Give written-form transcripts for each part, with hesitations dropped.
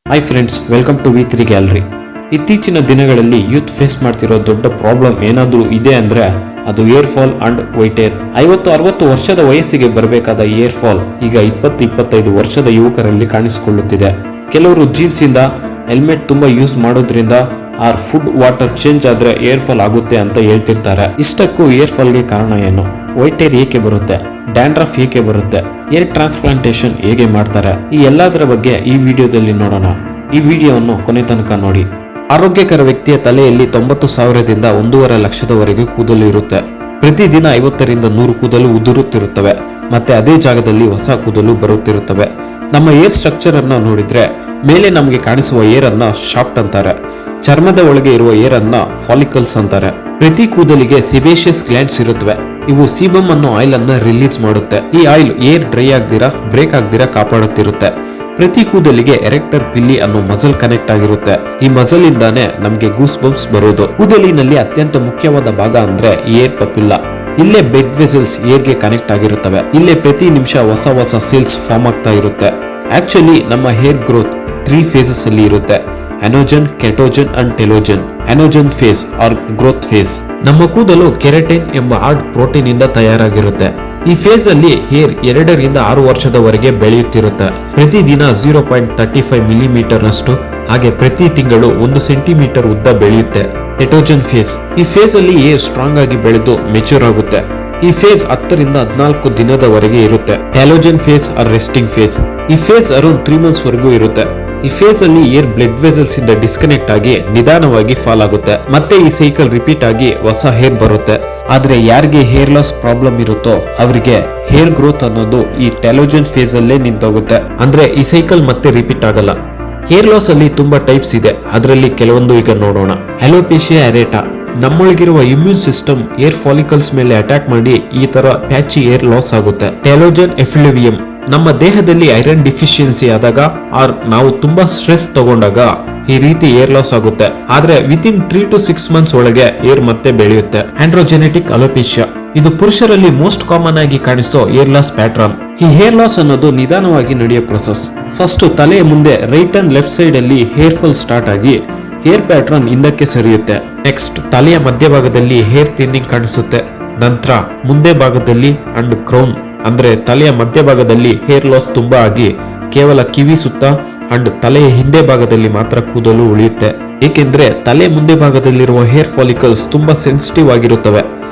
Hi friends, welcome to ವಿ3 gallery. ಇತ್ತೀಚಿನ ದಿನಗಳಲ್ಲಿ ಯೂತ್ ಫೇಸ್ ಮಾಡ್ತಿರೋ ದೊಡ್ಡ ಪ್ರಾಬ್ಲಮ್ ಏನಾದರೂ ಇದೆ ಅಂದರೆ ಅದು hair fall and white air. 50-60 ವರ್ಷದ ವಯಸ್ಸಿಗೆ ಬರಬೇಕಾದ ಏರ್ ಫಾಲ್ ಈಗ 20-25 ವರ್ಷದ ಯುವಕರಲ್ಲಿ ಕಾಣಿಸಿಕೊಳ್ಳುತ್ತಿದೆ. ಕೆಲವರು ಜೀನ್ಸ್ ಇಂದ ಹೆಲ್ಮೆಟ್ ತುಂಬಾ ಯೂಸ್ ಮಾಡೋದ್ರಿಂದ ಆರ್ ಫುಡ್ ವಾಟರ್ ಚೇಂಜ್ ಆದ್ರೆ ಏರ್ ಫಾಲ್ ಆಗುತ್ತೆ ಅಂತ ಹೇಳ್ತಿರ್ತಾರೆ. ಇಷ್ಟಕ್ಕೂ ಏರ್ ಫಾಲ್ಗೆ ಕಾರಣ ಏನು? ವೈಟ್ ಏರ್ ಏಕೆ ಬರುತ್ತೆ? ಡ್ಯಾಂಡ್ರಫ್ ಏಕೆ ಬರುತ್ತೆ? ಏರ್ ಟ್ರಾನ್ಸ್ಪ್ಲಾಂಟೇಶನ್ ಹೇಗೆ ಮಾಡ್ತಾರೆ? ಈ ಎಲ್ಲದರ ಬಗ್ಗೆ ಈ ವಿಡಿಯೋದಲ್ಲಿ ನೋಡೋಣ. ಈ ವಿಡಿಯೋವನ್ನು ಕೊನೆ ತನಕ ನೋಡಿ. ಆರೋಗ್ಯಕರ ವ್ಯಕ್ತಿಯ ತಲೆಯಲ್ಲಿ 90,000ದಿಂದ 1.5 ಲಕ್ಷದವರೆಗೆ ಕೂದಲು ಇರುತ್ತೆ. ಪ್ರತಿದಿನ 50ರಿಂದ 100 ಕೂದಲು ಉದುರುತ್ತಿರುತ್ತವೆ, ಮತ್ತೆ ಅದೇ ಜಾಗದಲ್ಲಿ ಹೊಸ ಕೂದಲು ಬರುತ್ತಿರುತ್ತವೆ. ನಮ್ಮ ಏರ್ ಸ್ಟ್ರಕ್ಚರ್ ಅನ್ನ ನೋಡಿದ್ರೆ ಮೇಲೆ ನಮಗೆ ಕಾಣಿಸುವ ಏರ್ ಅನ್ನ ಶಾಫ್ಟ್ ಅಂತಾರೆ. ಚರ್ಮದ ಒಳಗೆ ಇರುವ ಏರ್ ಅನ್ನ ಫಾಲಿಕಲ್ಸ್ ಅಂತಾರೆ. ಪ್ರತಿ ಕೂದಲಿಗೆ ಸಿಬೇಷಿಯಸ್ ಗ್ಲ್ಯಾಂಡ್ಸ್ ಇರುತ್ತವೆ. ಇವು ಸೀಬಮ್ ಅನ್ನೋ ಆಯಿಲ್ ಅನ್ನ ರಿಲೀಸ್ ಮಾಡುತ್ತೆ. ಈ ಆಯಿಲ್ ಏರ್ ಡ್ರೈ ಆಗದಿರಾ ಬ್ರೇಕ್ ಆಗದಿರಾ ಕಾಪಾಡುತ್ತಿರುತ್ತೆ. ಪ್ರತಿ ಕೂದಲಿಗೆ ಎರೆಕ್ಟರ್ ಪಿಲ್ಲಿ ಅನ್ನೋ ಮಸಲ್ ಕನೆಕ್ಟ್ ಆಗಿರುತ್ತೆ. ಈ ಮಸಲ್ ಇಂದಾನೆ ನಮ್ಗೆ ಗೂಸ್ ಬಂಪ್ಸ್ ಬರೋದು. ಕೂದಲಿನಲ್ಲಿ ಅತ್ಯಂತ ಮುಖ್ಯವಾದ ಭಾಗ ಅಂದ್ರೆ ಏರ್ ಪಪಿಲ್ಲ. ಇಲ್ಲೇ ಬ್ಲಡ್ ವೆಸಲ್ಸ್ ಏರ್ಗೆ ಕನೆಕ್ಟ್ ಆಗಿರುತ್ತವೆ. ಇಲ್ಲೇ ಪ್ರತಿ ನಿಮಿಷ ಹೊಸ ಸೆಲ್ಸ್ ಫಾರ್ಮ್ ಆಗ್ತಾ ಇರುತ್ತೆ. ಆಕ್ಚುಲಿ ನಮ್ಮ ಹೇರ್ ಗ್ರೋತ್ 3 ಫೇಸಸ್ ಅಲ್ಲಿ ಇರುತ್ತೆ: anagen, catagen and telogen. Anagen phase or growth phase. ನಮ್ಮ ಕೂದಲು ಕೆರಟಿನ್ ಎಂಬ ಹಾರ್ಡ್ ಪ್ರೋಟೀನ್ ಇಂದ ತಯಾರಾಗಿರುತ್ತೆ. ಈ ಫೇಸ್ ಅಲ್ಲಿ ಹೇರ್ 2 ರಿಂದ 6 ವರ್ಷದವರೆಗೆ ಬೆಳೆಯುತ್ತಿರುತ್ತೆ. ಪ್ರತಿದಿನ 0.35 ಮಿಲಿಮೀಟರ್ ನಷ್ಟು, ಹಾಗೆ ಪ್ರತಿ ತಿಂಗಳು 1 ಸೆಂಟಿಮೀಟರ್ ಉದ್ದ ಬೆಳೆಯುತ್ತೆ. ಕೆಟೋಜನ್ ಫೇಸ್. ಈ ಫೇಸ್ ಅಲ್ಲಿ ಹೇರ್ ಸ್ಟ್ರಾಂಗ್ ಆಗಿ ಬೆಳೆದು ಮೆಚೂರ್ ಆಗುತ್ತೆ. ಈ ಫೇಸ್ 10 ರಿಂದ 14 ದಿನದವರೆಗೆ ಇರುತ್ತೆ. ಟೆಲೋಜನ್ ಫೇಸ್ ಆರ್ ರೆಸ್ಟಿಂಗ್ ಫೇಸ್. ಈ ಫೇಸ್ ಅರೌಂಡ್ 3 ಮಂತ್ಸ್ ವರೆಗೂ ಇರುತ್ತೆ. ಈ ಫೇಸ್ ಅಲ್ಲಿ ಏರ್ ಬ್ಲಡ್ ವೆಸಲ್ಸ್ ಇಂದ ಡಿಸ್ಕನೆಕ್ಟ್ ಆಗಿ ನಿಧಾನವಾಗಿ ಫಾಲ್ ಆಗುತ್ತೆ. ಮತ್ತೆ ಈ ಸೈಕಲ್ ರಿಪೀಟ್ ಆಗಿ ಹೊಸ ಹೇರ್ ಬರುತ್ತೆ. ಆದ್ರೆ ಯಾರಿಗೆ ಹೇರ್ ಲಾಸ್ ಪ್ರಾಬ್ಲಮ್ ಇರುತ್ತೋ ಅವರಿಗೆ ಹೇರ್ ಗ್ರೋತ್ ಅನ್ನೋದು ಈ ಟೆಲೋಜನ್ ಫೇಸ್ ಅಲ್ಲೇ ನಿಂತೋಗುತ್ತೆ. ಅಂದ್ರೆ ಈ ಸೈಕಲ್ ಮತ್ತೆ ರಿಪೀಟ್ ಆಗಲ್ಲ. ಹೇರ್ ಲಾಸ್ ಅಲ್ಲಿ ತುಂಬಾ ಟೈಪ್ಸ್ ಇದೆ. ಅದರಲ್ಲಿ ಕೆಲವೊಂದು ಈಗ ನೋಡೋಣ. Alopecia areata. ನಮ್ಮೊಳಗಿರುವ ಇಮ್ಯೂನ್ ಸಿಸ್ಟಮ್ ಏರ್ ಫಾಲಿಕಲ್ಸ್ ಮೇಲೆ ಅಟ್ಯಾಕ್ ಮಾಡಿ ಈ ತರ ಪ್ಯಾಚಿ ಏರ್ ಲಾಸ್ ಆಗುತ್ತೆ. ಟೆಲೋಜನ್ ಎಫ್ಲುವಿಯಂ. ನಮ್ಮ ದೇಹದಲ್ಲಿ ಐರನ್ ಡಿಫಿಷಿಯನ್ಸಿ ಆದಾಗ ಆರ್ ನಾವು ತುಂಬಾ ಸ್ಟ್ರೆಸ್ ತಗೊಂಡಾಗ ಈ ರೀತಿ ಏರ್ ಲಾಸ್ ಆಗುತ್ತೆ. ಆದ್ರೆ ವಿತಿನ್ 3 to 6 ಮಂತ್ಸ್ ಒಳಗೆ ಏರ್ ಮತ್ತೆ ಬೆಳೆಯುತ್ತೆ. ಆಂಡ್ರೋಜೆನೆಟಿಕ್ ಅಲೋಪೇಶಿಯಾ. ಇದು ಪುರುಷರಲ್ಲಿ ಮೋಸ್ಟ್ ಕಾಮನ್ ಆಗಿ ಕಾಣಿಸೋ ಏರ್ ಲಾಸ್ ಪ್ಯಾಟ್ರನ್. ಈ ಹೇರ್ ಲಾಸ್ ಅನ್ನೋದು ನಿಧಾನವಾಗಿ ನಡೆಯೋ ಪ್ರೊಸೆಸ್. ಫಸ್ಟ್ ತಲೆಯ ಮುಂದೆ ರೈಟ್ ಅಂಡ್ ಲೆಫ್ಟ್ ಸೈಡ್ ಅಲ್ಲಿ ಹೇರ್ ಫಾಲ್ ಸ್ಟಾರ್ಟ್ ಆಗಿ ಹೇರ್ ಪ್ಯಾಟ್ರನ್ ಹಿಂದಕ್ಕೆ ಸರಿಯುತ್ತೆ. ನೆಕ್ಸ್ಟ್ ತಲೆಯ ಮಧ್ಯಭಾಗದಲ್ಲಿ ಹೇರ್ ಥಿನ್ನಿಂಗ್ ಕಾಣಿಸುತ್ತೆ. ನಂತರ ಮುಂದೆ ಭಾಗದಲ್ಲಿ ಅಂಡ್ ಕ್ರೌನ್ ಅಂದ್ರೆ ತಲೆಯ ಮಧ್ಯಭಾಗದಲ್ಲಿ ಹೇರ್ ಲಾಸ್ ತುಂಬಾ ಆಗಿ ಕೇವಲ ಕಿವಿ ಸುತ್ತ ಅಂಡ್ ತಲೆಯ ಹಿಂದೆ ಭಾಗದಲ್ಲಿ ಮಾತ್ರ ಕೂದಲು ಉಳಿಯುತ್ತೆ. ಏಕೆಂದ್ರೆ ತಲೆ ಮುಂದೆ ಭಾಗದಲ್ಲಿರುವ ಹೇರ್ ಫಾಲಿಕಲ್ಸ್ ತುಂಬಾ ಸೆನ್ಸಿಟಿವ್ ಆಗಿರುತ್ತವೆ.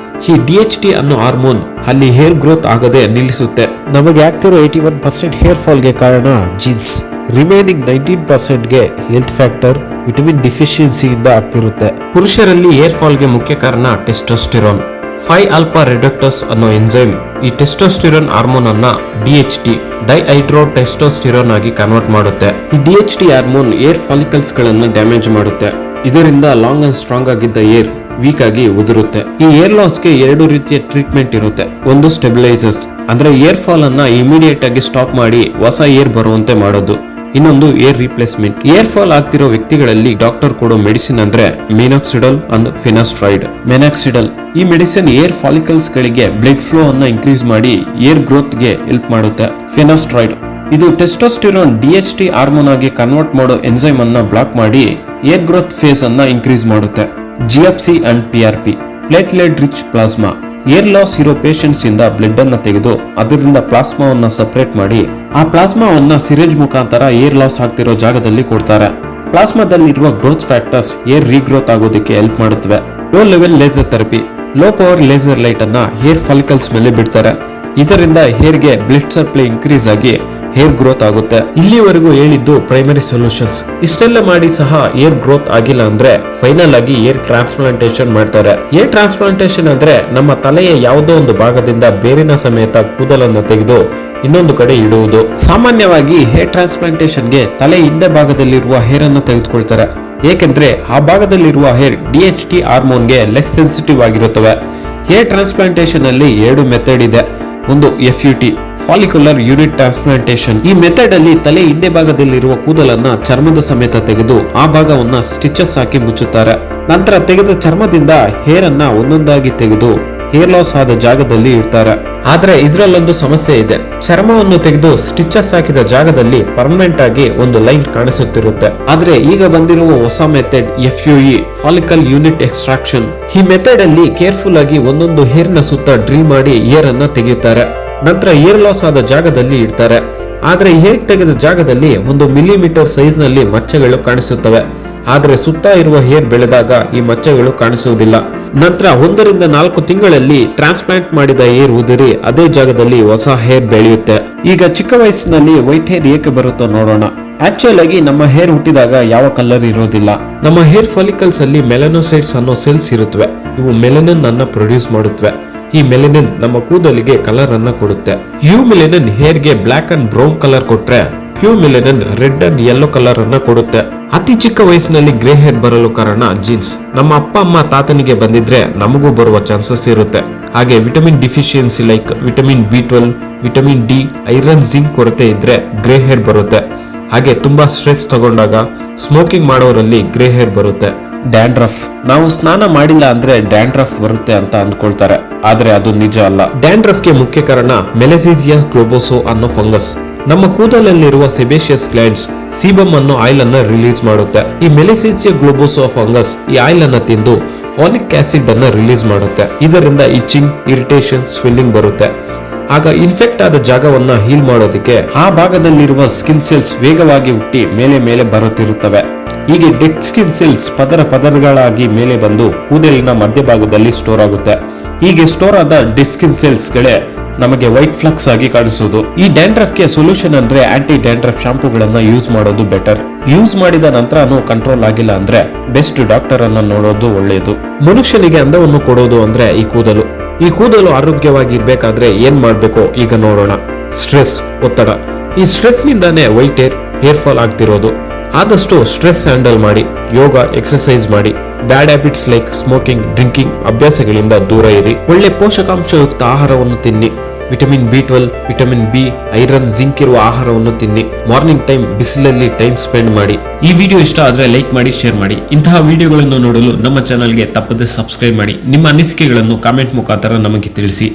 ಈ DHT ಅನ್ನೋ ಹಾರ್ಮೋನ್ ಅಲ್ಲಿ ಹೇರ್ ಗ್ರೋತ್ ಆಗದೆ ನಿಲ್ಲಿಸುತ್ತೆ. ನಮಗೆ ಆಗ್ತಿರೋ 81% ಹೇರ್ ಫಾಲ್ಗೆ ಕಾರಣ ಜೀನ್ಸ್. ರಿಮೈನಿಂಗ್ 19%ಗೆ ಹೆಲ್ತ್ ಫ್ಯಾಕ್ಟರ್, ವಿಟಮಿನ್ ಡಿಫಿಷಿಯನ್ಸಿ ಇಂದ ಆಗ್ತಿರುತ್ತೆ. ಪುರುಷರಲ್ಲಿ ಹೇರ್ ಫಾಲ್ಗೆ ಮುಖ್ಯ ಕಾರಣ ಟೆಸ್ಟೋಸ್ಟಿರಾನ್. 5-ಆಲ್ಫಾ ರೆಡಕ್ಟಸ್ ಅನ್ನೋ ಎಂಜೈಮ್ ಈ ಟೆಸ್ಟೋಸ್ಟಿರಾನ್ ಹಾರ್ಮೋನ್ ಅನ್ನ DHT ಡೈಹೈಡ್ರೋ ಟೆಸ್ಟೋಸ್ಟಿರಾನ್ ಆಗಿ ಕನ್ವರ್ಟ್ ಮಾಡುತ್ತೆ. ಈ DHT ಹಾರ್ಮೋನ್ ಏರ್ ಫಾಲಿಕಲ್ಸ್ ಗಳನ್ನ ಡ್ಯಾಮೇಜ್ ಮಾಡುತ್ತೆ. ಇದರಿಂದ ಲಾಂಗ್ ಅಂಡ್ ಸ್ಟ್ರಾಂಗ್ ಆಗಿದ್ದ ಏರ್ ವೀಕ್ ಆಗಿ ಉದುರುತ್ತೆ. ಈ ಏರ್ ಲಾಸ್ ಗೆ 2 ರೀತಿಯ ಟ್ರೀಟ್ಮೆಂಟ್ ಇರುತ್ತೆ. ಒಂದು ಸ್ಟೆಬಿಲೈಸರ್ಸ್, ಅಂದ್ರೆ ಏರ್ ಫಾಲ್ ಅನ್ನ ಇಮಿಡಿಯೇಟ್ ಆಗಿ ಸ್ಟಾಪ್ ಮಾಡಿ ಹೊಸ ಏರ್ ಬರುವಂತೆ ಮಾಡೋದು. ಇನ್ನೊಂದು ಏರ್ ರಿಪ್ಲೇಸ್ಮೆಂಟ್. ಏರ್ ಫಾಲ್ ಆಗ್ತಿರೋ ವ್ಯಕ್ತಿಗಳಲ್ಲಿ ಡಾಕ್ಟರ್ ಕೊಡೋ ಮೆಡಿಸಿನ್ ಅಂದ್ರೆ ಮಿನಾಕ್ಸಿಡಲ್ ಅಂಡ್ ಫಿನಾಸ್ಟ್ರಾಯ್ಡ್. ಮೆನಾಕ್ಸಿಡಲ್ ಈ ಮೆಡಿಸಿನ್ ಏರ್ ಫಾಲಿಕಲ್ಸ್ ಗಳಿಗೆ ಬ್ಲಡ್ ಫ್ಲೋ ಅನ್ನ ಇನ್ಕ್ರೀಸ್ ಮಾಡಿ ಏರ್ ಗ್ರೋತ್ ಗೆ ಹೆಲ್ಪ್ ಮಾಡುತ್ತೆ. ಫಿನಾಸ್ಟ್ರಾಯ್ಡ್ ಇದು ಟೆಸ್ಟೋಸ್ಟಿರಾನ್ DHT ಹಾರ್ಮೋನ್ ಆಗಿ ಕನ್ವರ್ಟ್ ಮಾಡೋ ಎಂಜೈಮ್ ಅನ್ನ ಬ್ಲಾಕ್ ಮಾಡಿ ಏರ್ ಗ್ರೋತ್ ಫೇಸ್ ಅನ್ನ ಇನ್ಕ್ರೀಸ್ ಮಾಡುತ್ತೆ. GFC and PRP platelet rich plasma. Air loss ಇರೋ ಪೇಷಂಟ್ಸ್ ಇಂದ ಬ್ಲಡ್ ಅನ್ನ ತೆಗೆದು ಅದರಿಂದ ಪ್ಲಾಸ್ಮಾವನ್ನ ಸಪರೇಟ್ ಮಾಡಿ ಆ ಪ್ಲಾಸ್ಮಾವನ್ನ ಸಿರೇಂಜ್ ಮುಖಾಂತರ ಏರ್ ಲಾಸ್ ಆಗ್ತಿರೋ ಜಾಗದಲ್ಲಿ ಕೊಡ್ತಾರೆ. ಪ್ಲಾಸ್ಮಾದಲ್ಲಿರುವ ಗ್ರೋತ್ ಫ್ಯಾಕ್ಟರ್ಸ್ ಏರ್ ರೀಗ್ರೋತ್ ಆಗೋದಕ್ಕೆ ಹೆಲ್ಪ್ ಮಾಡುತ್ತವೆ. Low level laser therapy. Low power laser light ಅನ್ನ ಹೇರ್ ಫಾಲಿಕಲ್ಸ್ ಮೇಲೆ ಬಿಡ್ತಾರೆ. ಇದರಿಂದ ಹೇರ್ಗೆ ಬ್ಲಡ್ ಸಪ್ಲೈ ಇನ್ಕ್ರೀಸ್ ಆಗಿ ಹೇರ್ ಗ್ರೋತ್ ಆಗುತ್ತೆ. ಇಲ್ಲಿವರೆಗೂ ಹೇಳಿದ್ದು ಪ್ರೈಮರಿ ಸೊಲ್ಯೂಷನ್ಸ್. ಇಷ್ಟೆಲ್ಲ ಮಾಡಿ ಸಹ ಏರ್ ಗ್ರೋತ್ ಆಗಿಲ್ಲ ಅಂದ್ರೆ ಫೈನಲ್ ಆಗಿ ಏರ್ ಟ್ರಾನ್ಸ್ಪ್ಲಾಂಟೇಶನ್ ಮಾಡ್ತಾರೆ. ಏರ್ ಟ್ರಾನ್ಸ್ಪ್ಲಾಂಟೇಶನ್ ಅಂದ್ರೆ ನಮ್ಮ ತಲೆಯ ಯಾವುದೋ ಒಂದು ಭಾಗದಿಂದ ಬೇರಿನ ಸಮೇತ ಕೂದಲನ್ನು ತೆಗೆದು ಇನ್ನೊಂದು ಕಡೆ ಇಡುವುದು. ಸಾಮಾನ್ಯವಾಗಿ ಹೇರ್ ಟ್ರಾನ್ಸ್ಪ್ಲಾಂಟೇಶನ್ಗೆ ತಲೆ ಹಿಂದೆ ಭಾಗದಲ್ಲಿರುವ ಹೇರ್ ಅನ್ನು ತೆಗೆದುಕೊಳ್ತಾರೆ. ಏಕೆಂದ್ರೆ ಆ ಭಾಗದಲ್ಲಿರುವ ಹೇರ್ DHT ಹಾರ್ಮೋನ್ಗೆ ಲೆಸ್ ಸೆನ್ಸಿಟಿವ್ ಆಗಿರುತ್ತವೆ. ಹೇರ್ ಟ್ರಾನ್ಸ್ಪ್ಲಾಂಟೇಶನ್ ಅಲ್ಲಿ 2 ಮೆಥಡ್ ಇದೆ. ಒಂದು FUT ಫಾಲಿಕ್ಯುಲರ್ ಯೂನಿಟ್ ಟ್ರಾನ್ಸ್ಪ್ಲಾಂಟೇಶನ್. ಈ ಮೆಥಡ್ ಅಲ್ಲಿ ತಲೆ ಹಿಂದೆ ಭಾಗದಲ್ಲಿರುವ ಕೂದಲನ್ನ ಚರ್ಮದ ಸಮೇತ ತೆಗೆದು ಆ ಭಾಗವನ್ನ ಸ್ಟಿಚಸ್ ಹಾಕಿ ಮುಚ್ಚುತ್ತಾರೆ. ನಂತರ ತೆಗೆದ ಚರ್ಮದಿಂದ ಹೇರ್ ಅನ್ನ ಒಂದೊಂದಾಗಿ ತೆಗೆದು ಹೇರ್ ಲಾಸ್ ಆದ ಜಾಗದಲ್ಲಿ ಇಡ್ತಾರೆ. ಆದ್ರೆ ಇದ್ರಲ್ಲೊಂದು ಸಮಸ್ಯೆ ಇದೆ. ಚರ್ಮವನ್ನು ತೆಗೆದು ಸ್ಟಿಚಸ್ ಹಾಕಿದ ಜಾಗದಲ್ಲಿ ಪರ್ಮನೆಂಟ್ ಆಗಿ ಒಂದು ಲೈನ್ ಕಾಣಿಸುತ್ತಿರುತ್ತೆ. ಆದ್ರೆ ಈಗ ಬಂದಿರುವ ಹೊಸ method FUE follicle unit extraction. ಈ ಮೆಥಡ್ ಅಲ್ಲಿ ಕೇರ್ಫುಲ್ ಆಗಿ ಒಂದೊಂದು ಹೇರ್ ನ ಸುತ್ತ ಡ್ರಿಲ್ ಮಾಡಿ ಹೇರ್ ಅನ್ನ ತೆಗೆಯುತ್ತಾರೆ. ನಂತರ ಹೇರ್ ಲಾಸ್ ಆದ ಜಾಗದಲ್ಲಿ ಇಡ್ತಾರೆ. ಆದ್ರೆ ಹೇರ್ ತೆಗೆದ ಜಾಗದಲ್ಲಿ 1 ಮಿಲಿಮೀಟರ್ ಸೈಜ್ ನಲ್ಲಿ ಮಚ್ಚೆಗಳು ಕಾಣಿಸುತ್ತವೆ. ಆದ್ರೆ ಸುತ್ತ ಇರುವ ಹೇರ್ ಬೆಳೆದಾಗ ಈ ಮಚ್ಚೆಗಳು ಕಾಣಿಸುವುದಿಲ್ಲ. ನಂತರ 1 ರಿಂದ 4 ತಿಂಗಳಲ್ಲಿ ಟ್ರಾನ್ಸ್ಪ್ಲಾಂಟ್ ಮಾಡಿದ ಹೇರ್ ಉದುರಿ ಅದೇ ಜಾಗದಲ್ಲಿ ಹೊಸ ಹೇರ್ ಬೆಳೆಯುತ್ತೆ. ಈಗ ಚಿಕ್ಕ ವಯಸ್ಸಿನಲ್ಲಿ ವೈಟ್ ಹೇರ್ ಏಕೆ ಬರುತ್ತೋ ನೋಡೋಣ. ಆಕ್ಚುಯಲ್ ಆಗಿ ನಮ್ಮ ಹೇರ್ ಹುಟ್ಟಿದಾಗ ಯಾವ ಕಲರ್ ಇರೋದಿಲ್ಲ. ನಮ್ಮ ಹೇರ್ ಫಾಲಿಕಲ್ಸ್ ಅಲ್ಲಿ ಮೆಲನೋಸೈಟ್ಸ್ ಅನ್ನೋ ಸೆಲ್ಸ್ ಇರುತ್ತವೆ. ಇವು ಮೆಲನಿನ್ ಅನ್ನ ಪ್ರೊಡ್ಯೂಸ್ ಮಾಡುತ್ತವೆ. ಈ ಮೆಲನಿನ್ ನಮ್ಮ ಕೂದಲಿಗೆ ಕಲರ್ ಅನ್ನ ಕೊಡುತ್ತೆ. ಯು ಮೆಲನಿನ್ ಹೇರ್ ಗೆ ಬ್ಲಾಕ್ ಅಂಡ್ ಬ್ರೌನ್ ಕಲರ್ ಕೊಟ್ರೆ pheomelanin red and yellow colour ಅನ್ನ ಕೊಡುತ್ತೆ. ಅತಿ ಚಿಕ್ಕ ವಯಸ್ಸಿನಲ್ಲಿ ಗ್ರೇ ಹೇರ್ ಬರಲು ಕಾರಣ ಜೀನ್ಸ್. ನಮ್ಮ ಅಪ್ಪ ಅಮ್ಮ ತಾತನಿಗೆ ಬಂದಿದ್ರೆ ನಮಗೂ ಬರುವ ಚಾನ್ಸಸ್ ಇರುತ್ತೆ. ಹಾಗೆ vitamin deficiency like vitamin B12, vitamin D, iron, zinc ಕೊರತೆ ಇದ್ರೆ ಗ್ರೇ ಹೇರ್ ಬರುತ್ತೆ. ಹಾಗೆ ತುಂಬಾ ಸ್ಟ್ರೆಸ್ ತಗೊಂಡಾಗ ಸ್ಮೋಕಿಂಗ್ ಮಾಡೋರಲ್ಲಿ ಗ್ರೇ ಹೇರ್ ಬರುತ್ತೆ. ಡ್ಯಾಂಡ್ರಫ್. ನಾವು ಸ್ನಾನ ಮಾಡಿಲ್ಲ ಅಂದ್ರೆ ಡ್ಯಾಂಡ್ರಫ್ ಬರುತ್ತೆ ಅಂತ ಅಂದ್ಕೊಳ್ತಾರೆ. ಆದ್ರೆ ಅದು ನಿಜ ಅಲ್ಲ. ಡ್ಯಾಂಡ್ರಫ್ಗೆ ಮುಖ್ಯ ಕಾರಣ ಮೆಲಸೀಸಿಯಾ ಗ್ಲೋಬೋಸೋ ಅನ್ನೋ ಫಂಗಸ್. ನಮ್ಮ ಕೂದಲಲ್ಲಿರುವ ಸೆಬೇಷಿಯಸ್ ಗ್ಲ್ಯಾಂಡ್ಸ್ ಸೀಬಮ್ ಅನ್ನೋ ಆಯಿಲ್ ಅನ್ನ ರಿಲೀಸ್ ಮಾಡುತ್ತೆ. ಈ ಮೆಲಸೀಸಿಯಾ ಗ್ಲೋಬೋಸೋ ಫಂಗಸ್ ಈ ಆಯಿಲ್ ಅನ್ನ ತಿಂದು ಆಲಿಕ್ ಆಸಿಡ್ ಅನ್ನ ರಿಲೀಸ್ ಮಾಡುತ್ತೆ. ಇದರಿಂದ ಇಚಿಂಗ್, ಇರಿಟೇಷನ್, ಸ್ವೆಲ್ಲಿಂಗ್ ಬರುತ್ತೆ. ಆಗ ಇನ್ಫೆಕ್ಟ್ ಆದ ಜಾಗವನ್ನ ಹೀಲ್ ಮಾಡೋದಕ್ಕೆ ಆ ಭಾಗದಲ್ಲಿರುವ ಸ್ಕಿನ್ ಸೆಲ್ಸ್ ವೇಗವಾಗಿ ಹುಟ್ಟಿ ಮೇಲೆ ಬರುತ್ತಿರುತ್ತವೆ. ಹೀಗೆ ಡೆಡ್ ಸ್ಕಿನ್ ಸೆಲ್ಸ್ ಪದರಗಳಾಗಿ ಮೇಲೆ ಬಂದು ಕೂದಲಿನ ಮಧ್ಯಭಾಗದಲ್ಲಿ ಸ್ಟೋರ್ ಆಗುತ್ತೆ. ಹೀಗೆ ಸ್ಟೋರ್ ಆದ ಡೆಡ್ ಸ್ಕಿನ್ ಸೆಲ್ಸ್ ಗಳೇ ನಮಗೆ ವೈಟ್ ಫ್ಲಕ್ಸ್ ಆಗಿ ಕಾಣಿಸುವುದು. ಈ ಡ್ಯಾಂಡ್ರಫ್ಗೆ ಸೊಲ್ಯೂಷನ್ ಅಂದ್ರೆ ಆಂಟಿ ಡ್ಯಾಂಡ್ರಫ್ ಶಾಂಪೂಗಳನ್ನ ಯೂಸ್ ಮಾಡೋದು ಬೆಟರ್. ಯೂಸ್ ಮಾಡಿದ ನಂತರನೂ ಕಂಟ್ರೋಲ್ ಆಗಿಲ್ಲ ಅಂದ್ರೆ ಬೆಸ್ಟ್ ಡಾಕ್ಟರ್ ಅನ್ನ ನೋಡೋದು ಒಳ್ಳೆಯದು. ಮನುಷ್ಯನಿಗೆ ಅಂದವನ್ನು ಕೊಡೋದು ಅಂದ್ರೆ ಈ ಕೂದಲು. ಈ ಕೂದಲು ಆರೋಗ್ಯವಾಗಿರ್ಬೇಕಾದ್ರೆ ಏನ್ ಮಾಡ್ಬೇಕು ಈಗ ನೋಡೋಣ. ಸ್ಟ್ರೆಸ್, ಒತ್ತಡ. ಈ ಸ್ಟ್ರೆಸ್ ನಿಂದಾನೇ ವೈಟ್ ಹೇರ್ ಫಾಲ್ ಆಗ್ತಿರೋದು. ಆದಷ್ಟು ಸ್ಟ್ರೆಸ್ ಹ್ಯಾಂಡಲ್ ಮಾಡಿ, ಯೋಗ, ಎಕ್ಸರ್ಸೈಸ್ ಮಾಡಿ. Bad habits like smoking, drinking ಅಭ್ಯಾಸಗಳಿಂದ ದೂರ ಇರಿ. ಒಳ್ಳೆ ಪೋಷಕಾಂಶಯುಕ್ತ ಆಹಾರವನ್ನು ತಿನ್ನಿ. Vitamin B12, vitamin B, iron, zinc ಇರುವ ಆಹಾರವನ್ನು ತಿನ್ನಿ. ಮಾರ್ನಿಂಗ್ ಟೈಮ್ ಬಿಸಿಲಲ್ಲಿ ಟೈಮ್ ಸ್ಪೆಂಡ್ ಮಾಡಿ. ಈ ವಿಡಿಯೋ ಇಷ್ಟ ಆದ್ರೆ ಲೈಕ್ ಮಾಡಿ, ಶೇರ್ ಮಾಡಿ. ಇಂತಹ ವಿಡಿಯೋಗಳನ್ನು ನೋಡಲು ನಮ್ಮ ಚಾನಲ್ಗೆ ತಪ್ಪದೆ ಸಬ್ಸ್ಕ್ರೈಬ್ ಮಾಡಿ. ನಿಮ್ಮ ಅನಿಸಿಕೆಗಳನ್ನು ಕಾಮೆಂಟ್ ಮುಖಾಂತರ ನಮಗೆ ತಿಳಿಸಿ.